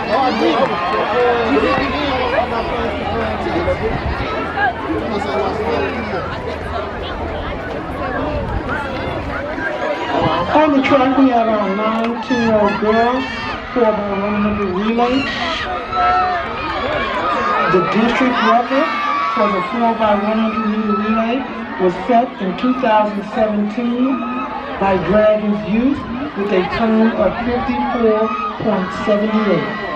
On the track, we have our 9 2-year-old girls 4x100 relay. The district record for the 4x100 meter relay was set in 2017 by Dragon's Youth with a time of 54.78.